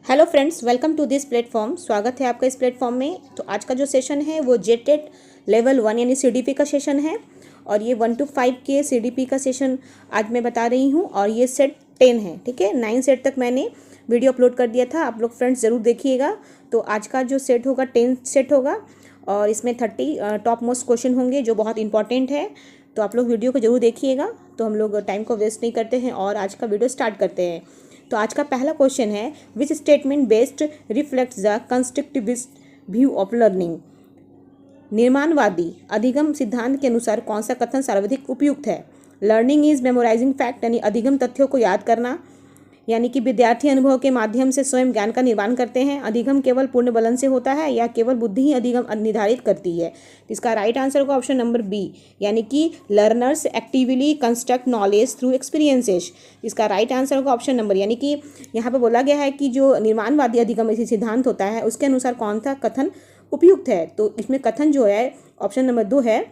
Hello friends, welcome to this platform. स्वागत है आपका इस प्लेटफॉर्म में। तो आज का जो सेशन है वो जेटेट लेवल 1 यानी सीडीपी का सेशन है और ये 1 to 5 के सीडीपी का सेशन आज मैं बता रही हूँ और ये सेट 10 है। ठीक है, 9 सेट तक मैंने वीडियो अपलोड कर दिया था, आप लोग फ्रेंड्स ज़रूर देखिएगा। तो आज का जो सेट होगा 10 सेट होगा और इसमें 30 टॉप मोस्ट क्वेश्चन होंगे जो बहुत इंपॉर्टेंट है। तो आप लोग वीडियो को ज़रूर देखिएगा। तो हम लोग टाइम को वेस्ट नहीं करते हैं और आज का वीडियो स्टार्ट करते हैं। तो आज का पहला क्वेश्चन है, which statement based reflects the constructivist view of learning. निर्माणवादी अधिगम सिद्धांत के अनुसार कौन सा कथन सर्वाधिक उपयुक्त है। लर्निंग इज मेमोराइजिंग फैक्ट यानी अधिगम तथ्यों को याद करना, यानी कि विद्यार्थी अनुभव के माध्यम से स्वयं ज्ञान का निर्माण करते हैं। अधिगम केवल पूर्ण बलन से होता है या केवल बुद्धि ही अधिगम निर्धारित करती है। इसका राइट आंसर होगा ऑप्शन नंबर बी, यानी कि learners actively construct knowledge through experiences. इसका राइट आंसर होगा ऑप्शन नंबर, यानी कि यहाँ पे बोला गया है कि जो निर्माणवादी अधिगम ऐसी सिद्धांत होता है उसके अनुसार कौन सा कथन उपयुक्त है। तो इसमें कथन जो है ऑप्शन नंबर 2 है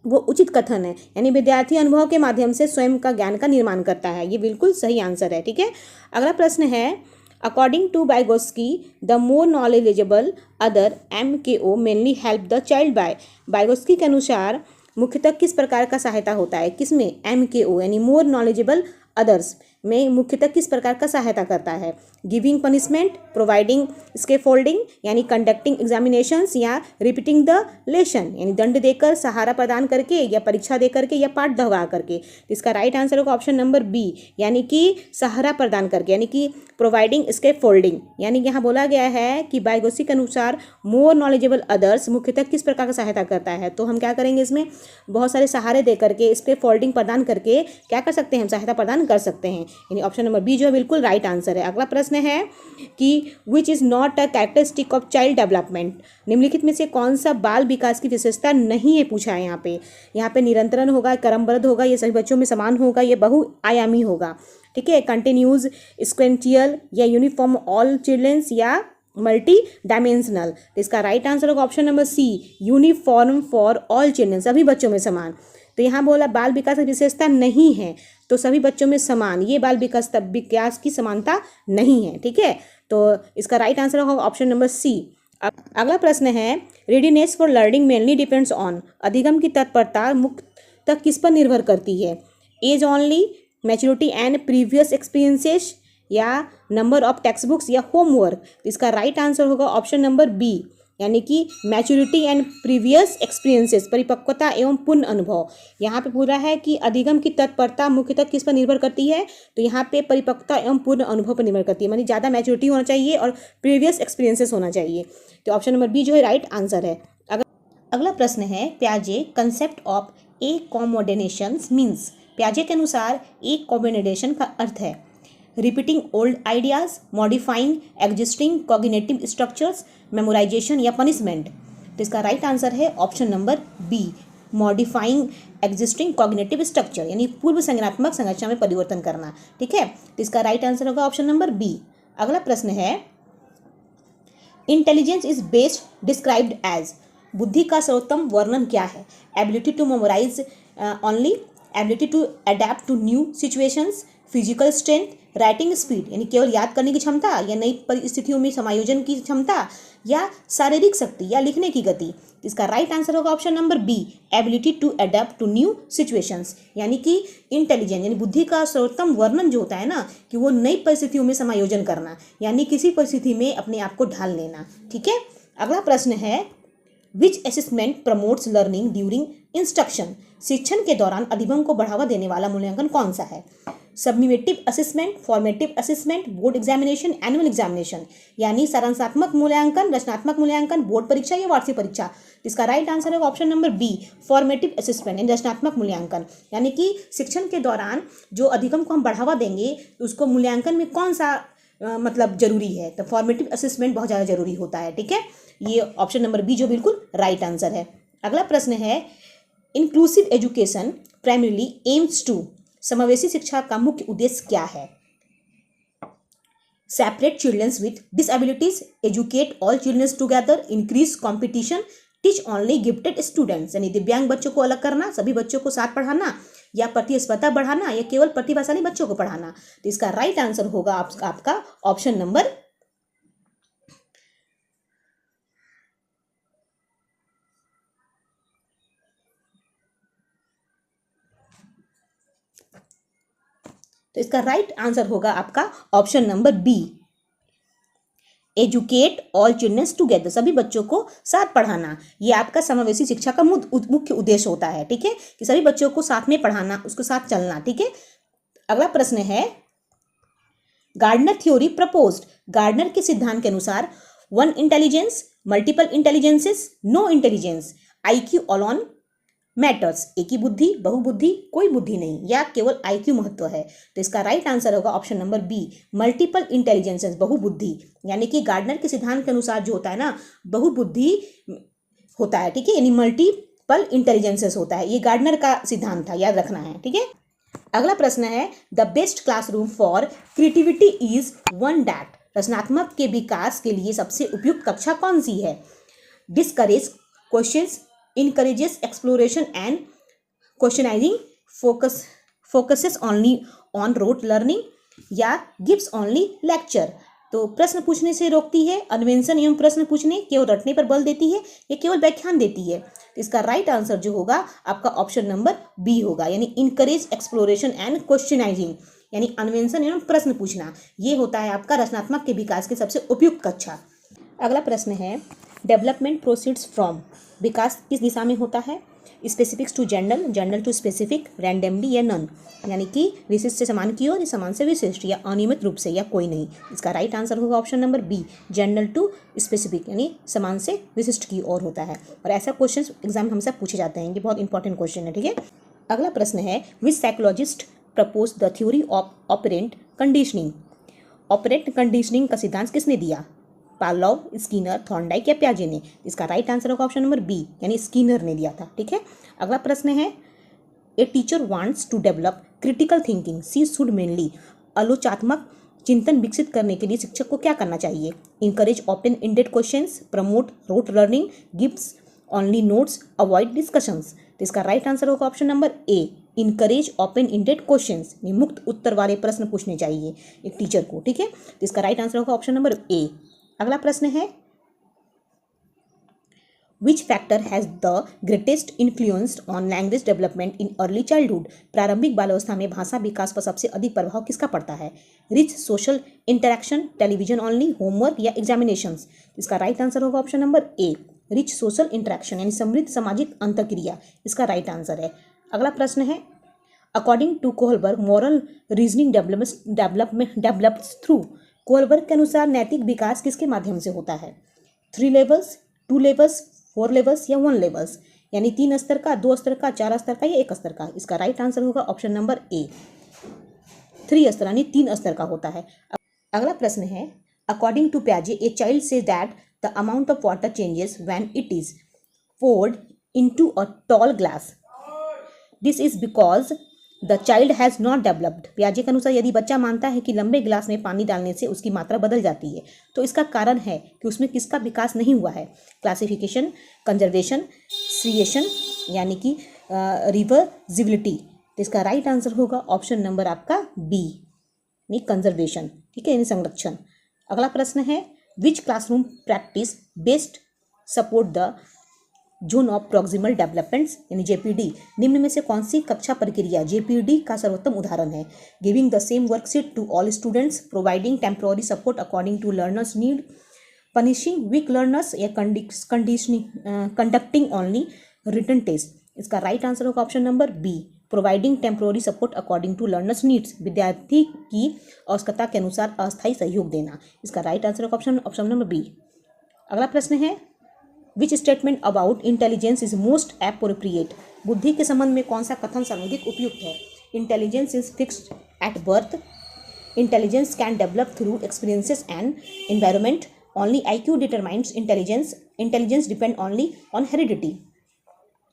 वो उचित कथन है, यानी विद्यार्थी अनुभव के माध्यम से स्वयं का ज्ञान का निर्माण करता है। ये बिल्कुल सही आंसर है। ठीक है, अगला प्रश्न है, according to Vygotsky the more knowledgeable other MKO mainly help the child by. Vygotsky के अनुसार मुख्यतः किस प्रकार का सहायता होता है, किसमें MKO यानी मोर नॉलेजेबल अदर्स में मुख्यतः किस प्रकार का सहायता करता है। गिविंग पनिशमेंट, प्रोवाइडिंग स्केफोल्डिंग यानी कंडक्टिंग एग्जामिनेशंस, या रिपीटिंग द लेसन यानी दंड देकर, सहारा प्रदान करके, या परीक्षा दे करके, या पाठ दोहरा करके। इसका राइट आंसर होगा ऑप्शन नंबर बी, यानी कि सहारा प्रदान करके, यानी कि प्रोवाइडिंग स्केफोल्डिंग। यानी यहाँ बोला गया है कि बाइगोस्की के अनुसार मोर नॉलेजेबल अदर्स मुख्यतः किस प्रकार का सहायता करता है। तो हम क्या करेंगे, इसमें बहुत सारे सहारे दे करके, स्केफोल्डिंग प्रदान करके क्या कर सकते हैं, हम सहायता प्रदान कर सकते हैं। यानी ऑप्शन नंबर बी जो है बिल्कुल राइट आंसर है। अगला प्रश्न है कि which is not a characteristic of child development. निम्नलिखित में से कौन सा बाल विकास की विशेषता नहीं है, पूछा है यहाँ पे निरंतरण होगा, क्रमबद्ध होगा, ये सभी बच्चों में समान होगा, ये बहुआयामी होगा। ठीक है, कंटिन्यूज, स्क्वेंटियल, या यूनिफॉर्म ऑल चिल्ड्रंस, या मल्टी डायमेंशनल। तो इसका राइट आंसर होगा option number C, uniform for all children, सभी बच्चों में समान। तो यहाँ बोला बाल विकास की विशेषता नहीं है, तो सभी बच्चों में समान, ये बाल विकास की समानता नहीं है। ठीक है, तो इसका राइट आंसर होगा ऑप्शन नंबर सी। अगला प्रश्न है, readiness for learning mainly depends on. अधिगम की तत्परता मुख्यतः किस पर निर्भर करती है। Age only, maturity and previous experiences, या नंबर ऑफ टेक्स्ट बुक्स, या होमवर्क। इसका राइट आंसर होगा ऑप्शन नंबर बी, यानी कि मैच्योरिटी एंड प्रीवियस एक्सपीरियंसेस, परिपक्वता एवं पूर्ण अनुभव। यहाँ पे पूरा है कि अधिगम की तत्परता मुख्यतः किस पर निर्भर करती है, तो यहाँ पे परिपक्वता एवं पूर्ण अनुभव पर निर्भर करती है, यानी ज़्यादा मैच्योरिटी होना चाहिए और प्रीवियस एक्सपीरियंसेस होना चाहिए। तो ऑप्शन नंबर बी जो है राइट आंसर है। अगला प्रश्न है, प्याजे concept of accommodation means. प्याजे के अनुसार ए कॉमोडेनेशन का अर्थ है repeating old ideas, modifying existing cognitive structures, memorisation, या पनिशमेंट। तो इसका राइट आंसर है option number B, modifying existing cognitive structure, यानी पूर्व संज्ञानात्मक संरचना में परिवर्तन करना। ठीक है, तो इसका राइट आंसर होगा ऑप्शन नंबर बी। अगला प्रश्न है, intelligence is best described as. बुद्धि का सर्वोत्तम वर्णन क्या है। Ability to memorise only, ability to adapt to new situations, physical strength, writing speed यानी केवल याद करने की क्षमता या नई परिस्थितियों में समायोजन की क्षमता, या शारीरिक शक्ति या लिखने की गति। इसका राइट आंसर होगा option number B, ability to adapt to new situations, यानी कि इंटेलिजेंस यानी बुद्धि का सर्वोत्तम वर्णन जो होता है ना, कि वो नई परिस्थितियों में समायोजन करना, यानी किसी परिस्थिति में अपने आप को ढाल लेना। ठीक है, अगला प्रश्न है, विच assessment promotes learning during instruction. शिक्षण के दौरान अधिगम को बढ़ावा देने वाला मूल्यांकन कौन सा है। Summative assessment, formative assessment, board examination, annual examination, यानी सारांशात्मक मूल्यांकन, रचनात्मक मूल्यांकन, बोर्ड परीक्षा, या वार्षिक परीक्षा। इसका राइट आंसर है option number B, formative assessment यानी रचनात्मक मूल्यांकन। यानी कि शिक्षण के दौरान जो अधिगम को हम बढ़ावा देंगे उसको मूल्यांकन में कौन सा मतलब जरूरी है, तो फॉर्मेटिव असेसमेंट बहुत ज़्यादा जरूरी होता है। ठीक है, ये ऑप्शन नंबर बी जो बिल्कुल राइट आंसर है। अगला प्रश्न है, inclusive education primarily aims to. समावेशी शिक्षा का मुख्य उद्देश्य क्या है। Separate childrens with disabilities, educate all childrens together, increase competition, teach only gifted students यानी दिव्यांग बच्चों को अलग करना, सभी बच्चों को साथ पढ़ाना, या प्रतिस्पर्धा बढ़ाना, या केवल प्रतिभाशाली बच्चों को पढ़ाना। तो इसका राइट आंसर होगा आपका ऑप्शन नंबर तो इसका राइट आंसर होगा आपका option number B, educate all childrens together, सभी बच्चों को साथ पढ़ाना। ये आपका समावेशी शिक्षा का मुख्य उद्देश्य होता है, ठीक है, कि सभी बच्चों को साथ में पढ़ाना, उसके साथ चलना, ठीक है। अगला प्रश्न है, गार्डनर थ्योरी प्रपोज्ड, गार्डनर के सिद्धांत के अनुसार one intelligence, multiple intelligences, no intelligence, IQ alone matters, एक ही बुद्धि, बहुबुद्धि, कोई बुद्धि नहीं, या केवल आईक्यू महत्व है। तो इसका राइट आंसर होगा option number B, multiple intelligences, बहुबुद्धि। यानी कि गार्डनर के सिद्धांत के अनुसार जो होता है ना, बहुबुद्धि होता है, ठीक है, यानी मल्टीपल इंटेलिजेंसेस होता है। ये गार्डनर का सिद्धांत था, याद रखना है, ठीक है। अगला प्रश्न है, the best classroom for creativity is one that, रचनात्मक के विकास के लिए सबसे उपयुक्त कक्षा कौन सी है? Discourage questions, encourages exploration and questioning, focuses only on rote learning, या gives only lecture। तो प्रश्न पूछने से रोकती है, अन्वेषण एवं प्रश्न पूछने, केवल रटने पर बल देती है, या केवल व्याख्यान देती है? तो इसका राइट आंसर जो होगा आपका ऑप्शन नंबर बी होगा, यानी इनकरेज एक्सप्लोरेशन एंड क्वेश्चनाइजिंग, यानी अन्वेषण एवं प्रश्न पूछना, ये होता है आपका रचनात्मक के विकास के सबसे उपयुक्त कक्षा। अगला प्रश्न है, डेवलपमेंट प्रोसीड्स फ्रॉम, विकास किस दिशा में होता है? Specifics to general, general to specific, randomly या नन, यानी कि विशिष्ट से समान की ओर, समान से विशिष्ट, या अनियमित रूप से, या कोई नहीं। इसका राइट आंसर होगा option number B, general to specific, यानी समान से विशिष्ट की ओर होता है। और ऐसा क्वेश्चन एग्जाम हमसे पूछे जाते हैं, ये बहुत इंपॉर्टेंट क्वेश्चन है, ठीक है। अगला प्रश्न है, which psychologist propose the theory of operant conditioning, operant conditioning का सिद्धांत किसने दिया? पावलोव, स्किनर, थॉर्नडाइक या पियाजे ने? इसका राइट आंसर होगा ऑप्शन नंबर बी, यानी स्किनर ने दिया था, ठीक है। अगला प्रश्न है, a teacher wants to develop critical thinking, she should mainly, आलोचनात्मक चिंतन विकसित करने के लिए शिक्षक को क्या करना चाहिए? Encourage open ended questions, promote rote learning, gives only notes, avoid discussions. तो इसका राइट आंसर होगा option number A, encourage open ended questions, मुक्त उत्तर वाले प्रश्न पूछने चाहिए एक टीचर को, ठीक है। तो इसका राइट आंसर होगा ऑप्शन नंबर ए। अगला प्रश्न है, which factor has the greatest influence on language development in early childhood, प्रारंभिक बाल्यावस्था में भाषा विकास पर सबसे अधिक प्रभाव किसका पड़ता है? Rich social interaction, television only, homework या एग्जामिनेशंस? इसका राइट आंसर होगा option number A, rich social interaction, यानी समृद्ध सामाजिक अंतर्क्रिया, इसका राइट आंसर है। अगला प्रश्न है, according to Kohlberg moral reasoning develops through, Kohlberg के अनुसार नैतिक विकास किसके माध्यम से होता है? 3 लेवल्स, 2 लेवल्स, 4 लेवल्स या 1 लेवल्स, यानी 3 स्तर का, 2 स्तर का, 4 स्तर का या 1 स्तर का? इसका राइट आंसर होगा ऑप्शन नंबर ए, 3 स्तर, यानी 3 स्तर का होता है। अगला प्रश्न है, अकॉर्डिंग टू पियाजे a child says that the amount of water changes when it is poured into a tall glass, this is because the child has not developed. पियाजे के अनुसार यदि बच्चा मानता है कि लंबे गिलास में पानी डालने से उसकी मात्रा बदल जाती है, तो इसका कारण है कि उसमें किसका विकास नहीं हुआ है? क्लासिफिकेशन, कंजर्वेशन, श्रिएशन, यानी कि रिवर्सिबिलिटी। तो इसका राइट आंसर होगा ऑप्शन नंबर आपका बी, यानी कंजर्वेशन, ठीक है, यानी संरक्षण। अगला प्रश्न है, which classroom practice best support the zone of proximal developments, यानी जेपीडी, निम्न में से कौन सी कक्षा प्रक्रिया जेपीडी का सर्वोत्तम उदाहरण है? Giving the same worksheet to all students, providing temporary support according to learners need, punishing weak learners या कंडक्टिंग ओनली रिटन टेस्ट? इसका राइट आंसर होगा option number B, providing temporary support according to learners needs, विद्यार्थी की आवश्यकता के अनुसार अस्थायी सहयोग देना। इसका राइट आंसर होगा ऑप्शन नंबर बी। अगला प्रश्न है, which statement about intelligence is most appropriate, बुद्धि के संबंध में कौन सा कथन सर्वाधिक उपयुक्त है? Intelligence is fixed at birth, intelligence can develop through experiences and environment, only IQ determines intelligence, intelligence depend only on heredity.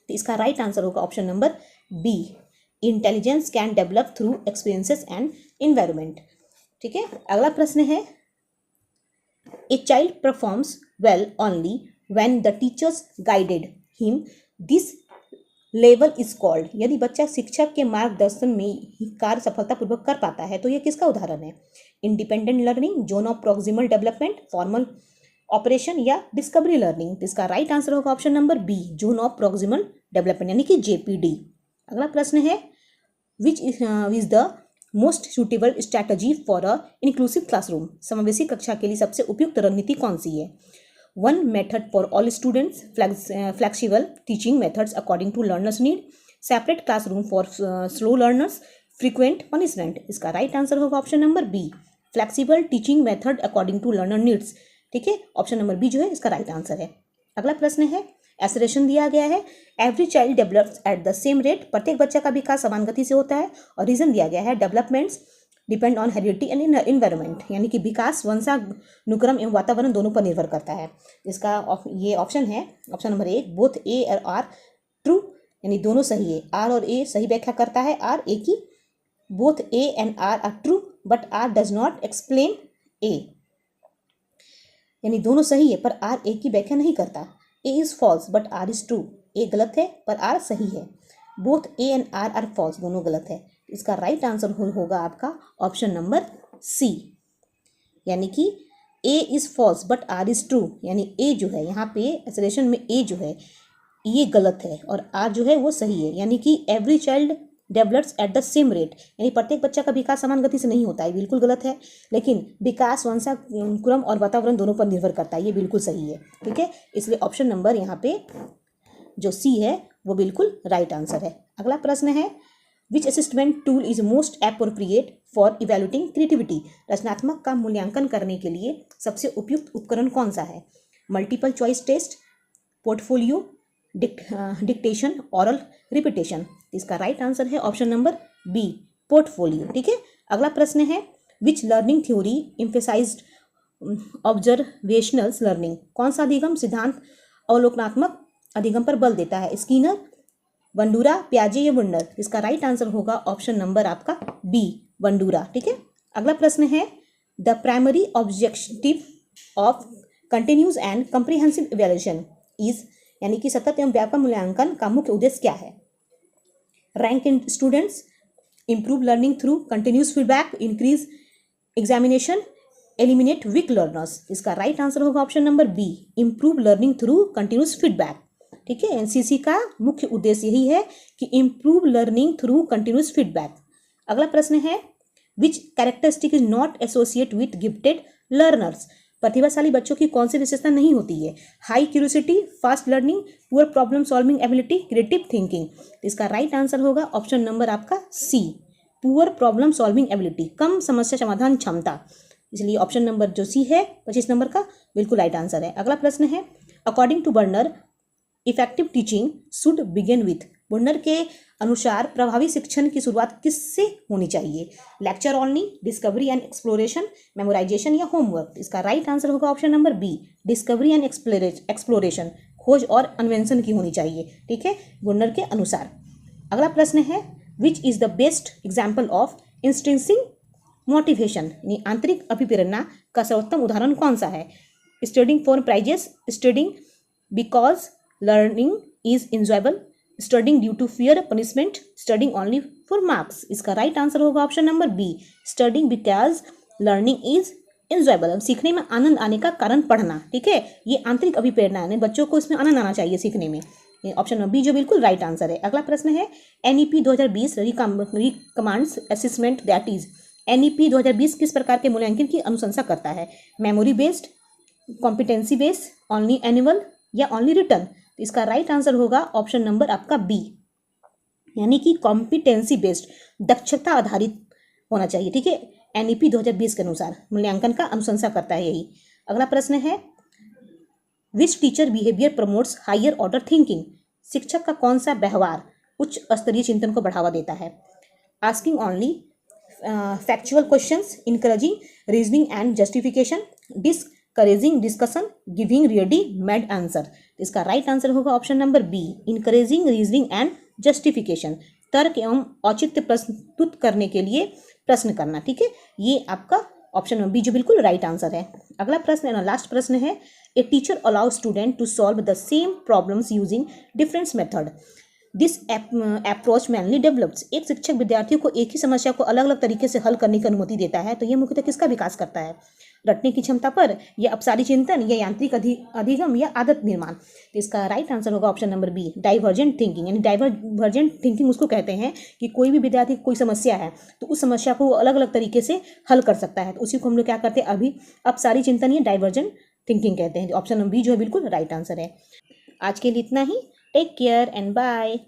तो इसका राइट आंसर होगा option number B, intelligence can develop through experiences and environment, ठीक है। अगला प्रश्न है, a child performs well only when the teachers guided him, this level is called, यदि बच्चा शिक्षक के मार्गदर्शन में ही कार्य सफलतापूर्वक कर पाता है तो यह किसका उदाहरण है? Independent learning, zone of proximal development, formal operation या डिस्कवरी लर्निंग? इसका राइट आंसर होगा option number B, zone of proximal development, यानी कि जेपीडी। अगला प्रश्न है, which is the most suitable strategy for a inclusive classroom, समावेशी कक्षा के लिए सबसे उपयुक्त रणनीति कौन सी है? One method for all students, flexible teaching methods according to learners need, separate classroom for slow learners, frequent punishment. इसका राइट आंसर होगा option number B, flexible teaching method according to learner needs. ठीक है, option number B जो है इसका right answer है। अगला प्रश्न है, एसरेशन दिया गया है, every child develops at the same rate, प्रत्येक बच्चा का विकास समान गति से होता है। और रीजन दिया गया है, developments depend on heredity and environment, यानी कि विकास वंशानुक्रम एवं वातावरण दोनों पर निर्भर करता है। इसका ये ऑप्शन है ऑप्शन नंबर एक, बोथ ए और आर ट्रू, यानी दोनों सही है। आर और ए सही व्याख्या करता है आर ए की। Both A and R are true but R does not explain A, यानी दोनों सही है पर आर ए की व्याख्या नहीं करता। A is false but R is true, A गलत है पर आर सही है। Both A and R are false, दोनों गलत है। इसका राइट आंसर होगा आपका ऑप्शन नंबर सी, यानी कि A is false but R is true, यानी ए जो है यहाँ पे एसरेशन में ए जो है ये गलत है और आर जो है वो सही है। यानी कि every child develops at the same rate, यानी प्रत्येक बच्चा का विकास समान गति से नहीं होता है, बिल्कुल गलत है। लेकिन विकास वंशानुक्रम और वातावरण दोनों पर निर्भर करता है, ये बिल्कुल सही है। ठीक है, इसलिए ऑप्शन नंबर यहाँ पे जो सी है वो बिल्कुल राइट आंसर है। अगला प्रश्न है, which assessment tool is most appropriate for evaluating creativity, रचनात्मक का मूल्यांकन करने के लिए सबसे उपयुक्त उपकरण कौन सा है? Multiple choice test, portfolio, dictation, oral repetition. इसका राइट आंसर है ऑप्शन नंबर बी, पोर्टफोलियो। ठीक है, अगला प्रश्न है, which learning theory emphasized observational learning, कौन सा अधिगम सिद्धांत अवलोकनात्मक अधिगम पर बल देता है? स्किनर, बंडूरा, पियाजे या वुंडर। इसका राइट आंसर होगा ऑप्शन नंबर आपका बी, बंडूरा। ठीक है, अगला प्रश्न है, the primary objective of continuous and comprehensive evaluation is, यानी कि सतत एवं व्यापक मूल्यांकन का मुख्य उद्देश्य क्या है? Rank in students, improve learning through continuous feedback, increase examination, eliminate weak learners. इसका राइट आंसर होगा option number B, improve learning through continuous feedback. ठीक है, एनसीसी का मुख्य उद्देश्य यही है कि improve learning through continuous feedback. अगला प्रश्न है, which characteristic is not associate with gifted learners, प्रतिभाशाली बच्चों की कौन सी विशेषता नहीं होती है? High curiosity, fast learning, poor problem solving ability, creative thinking. इसका राइट आंसर होगा ऑप्शन नंबर आपका सी, पुअर प्रॉब्लम सॉल्विंग एबिलिटी, कम समस्या समाधान क्षमता। इसलिए ऑप्शन नंबर जो सी है 25 नंबर का बिल्कुल राइट आंसर है। अगला प्रश्न है, according to Bruner effective teaching should begin with, Bruner के अनुसार प्रभावी शिक्षण की शुरुआत किससे होनी चाहिए? Lecture only, discovery and exploration, memorisation या होमवर्क। इसका राइट आंसर होगा option number B, discovery and exploration, खोज और अन्वेषण की होनी चाहिए। ठीक है, बर्नर के अनुसार। अगला प्रश्न है, which is the best example of intrinsic motivation, यानी आंतरिक अभिप्रेरणा का सर्वोत्तम उदाहरण कौन सा है? Studying for prizes, studying because learning is enjoyable, studying due to fear punishment, studying only for marks. इसका राइट आंसर होगा option number B, studying because learning is enjoyable, सीखने में आनंद आने का कारण पढ़ना। ठीक है, ये आंतरिक अभिप्रेरणा है, बच्चों को इसमें आनंद आना चाहिए सीखने में। ऑप्शन नंबर बी जो बिल्कुल राइट आंसर है। अगला प्रश्न है, NEP 2020 recommends assessment that is, NEP 2020 किस प्रकार के मूल्यांकन की अनुशंसा करता है? Memory based, competency based, only annual या ओनली रिटर्न। तो इसका राइट आंसर होगा ऑप्शन नंबर आपका बी, यानी कि कॉम्पिटेंसी बेस्ड, दक्षता आधारित होना चाहिए। ठीक है, एनईपी 2020 के अनुसार मूल्यांकन का अनुशंसा करता है यही। अगला प्रश्न है, which teacher behaviour promotes higher order thinking, शिक्षक का कौन सा व्यवहार उच्च स्तरीय चिंतन को बढ़ावा देता है? Asking only factual questions, encouraging reasoning and justification, discouraging discussion, giving ready made answer. इसका राइट आंसर होगा option number B, encouraging reasoning and justification, तर्क एवं औचित्य प्रस्तुत करने के लिए प्रश्न करना। ठीक है, ये आपका ऑप्शन नंबर बी जो बिल्कुल राइट आंसर है। अगला प्रश्न लास्ट प्रश्न है, a teacher allow student to solve the same problems using different method, this approach mainly develops, एक शिक्षक विद्यार्थियों को एक ही समस्या को अलग अलग तरीके से हल करने की अनुमति देता है, तो ये मुख्यतः किसका विकास करता है? रटने की क्षमता पर, या अपसारी चिंतन, या यांत्रिक अधिगम, या आदत निर्माण। तो इसका राइट आंसर होगा option number B, divergent thinking. यानी डाइवर्जेंट थिंकिंग उसको कहते हैं कि कोई भी विद्यार्थी कोई समस्या है तो उस समस्या को अलग अलग तरीके से हल कर सकता है, तो उसी को हम लोग क्या करते हैं, अभी अपसारी चिंतन या डाइवर्जेंट थिंकिंग कहते हैं। ऑप्शन नंबर बी जो है बिल्कुल राइट आंसर है। आज के लिए इतना ही। Take care and bye.